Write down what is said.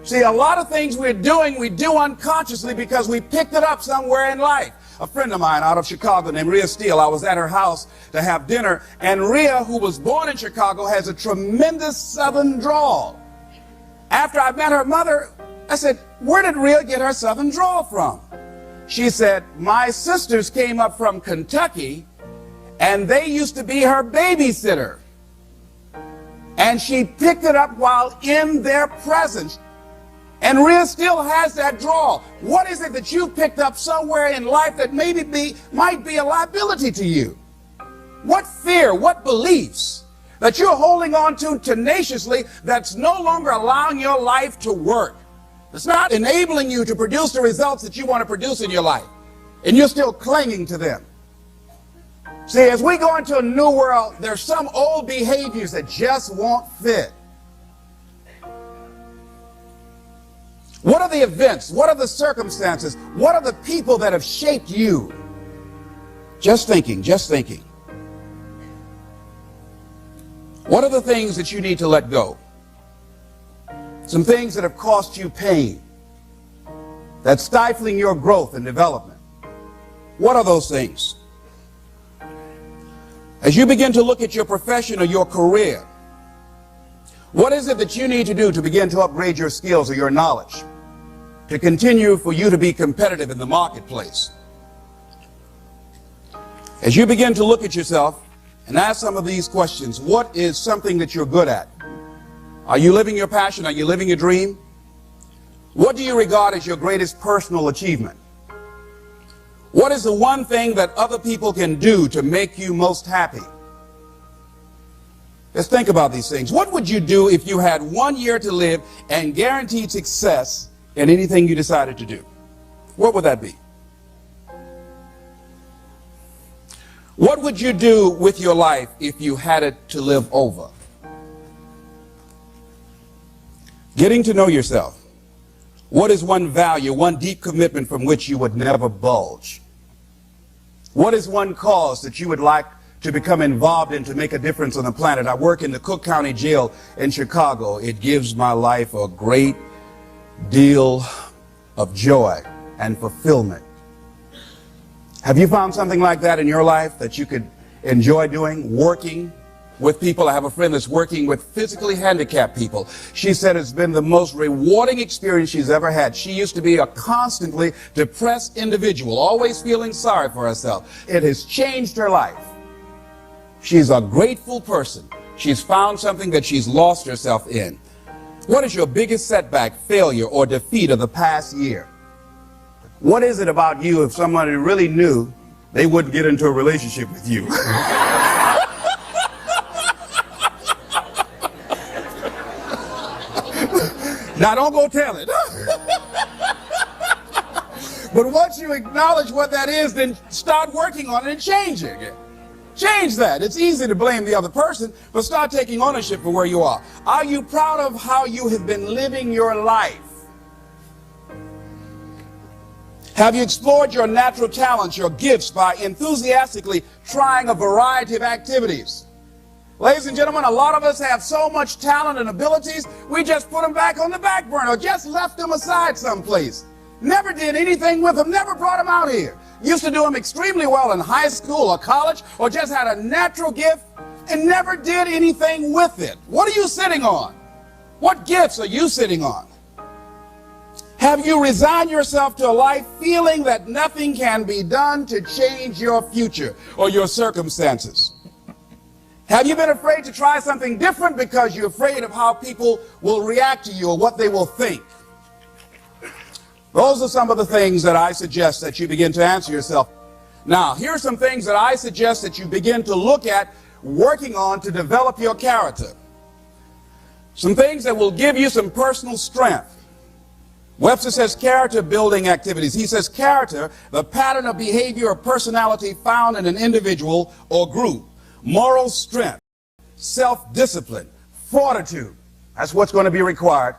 See, a lot of things we do unconsciously because we picked it up somewhere in life. A friend of mine out of Chicago named Rhea Steele, I was at her house to have dinner, and Rhea, who was born in Chicago, has a tremendous Southern drawl. After I met her mother, I said, where did Rhea get her Southern drawl from? She said, my sisters came up from Kentucky, and they used to be her babysitter. And she picked it up while in their presence. And Rhea still has that drawl. What is it that you picked up somewhere in life that might be a liability to you? What fear, what beliefs that you're holding on to tenaciously that's no longer allowing your life to work? It's not enabling you to produce the results that you want to produce in your life, and you're still clinging to them. See, as we go into a new world, there's some old behaviors that just won't fit. What are the events? What are the circumstances? What are the people that have shaped you? Just thinking, just thinking. What are the things that you need to let go? Some things that have cost you pain, that's stifling your growth and development. What are those things? As you begin to look at your profession or your career, what is it that you need to do to begin to upgrade your skills or your knowledge to continue for you to be competitive in the marketplace? As you begin to look at yourself and ask some of these questions, what is something that you're good at? Are you living your passion? Are you living your dream? What do you regard as your greatest personal achievement? What is the one thing that other people can do to make you most happy? Let's think about these things. What would you do if you had 1 year to live and guaranteed success in anything you decided to do? What would that be? What would you do with your life if you had it to live over? Getting to know yourself. What is one value, one deep commitment from which you would never budge? What is one cause that you would like to become involved in to make a difference on the planet? I work in the Cook County Jail in Chicago. It gives my life a great deal of joy and fulfillment. Have you found something like that in your life that you could enjoy doing, working with people? I have a friend that's working with physically handicapped people. She said it's been the most rewarding experience she's ever had. She used to be a constantly depressed individual, always feeling sorry for herself. It has changed her life. She's a grateful person. She's found something that she's lost herself in. What is your biggest setback, failure, or defeat of the past year? What is it about you, if somebody really knew, they wouldn't get into a relationship with you? Now, don't go tell it. But once you acknowledge what that is, then start working on it and change it. Change that. It's easy to blame the other person, but start taking ownership for where you are. Are you proud of how you have been living your life? Have you explored your natural talents, your gifts, by enthusiastically trying a variety of activities? Ladies and gentlemen, a lot of us have so much talent and abilities, we just put them back on the back burner, or just left them aside someplace. Never did anything with them, never brought them out here. Used to do them extremely well in high school or college, or just had a natural gift and never did anything with it. What are you sitting on? What gifts are you sitting on? Have you resigned yourself to a life feeling that nothing can be done to change your future or your circumstances? Have you been afraid to try something different because you're afraid of how people will react to you or what they will think? Those are some of the things that I suggest that you begin to answer yourself. Now, here are some things that I suggest that you begin to look at working on to develop your character. Some things that will give you some personal strength. Webster says character building activities. He says character, the pattern of behavior or personality found in an individual or group. Moral strength, self-discipline, fortitude. That's what's going to be required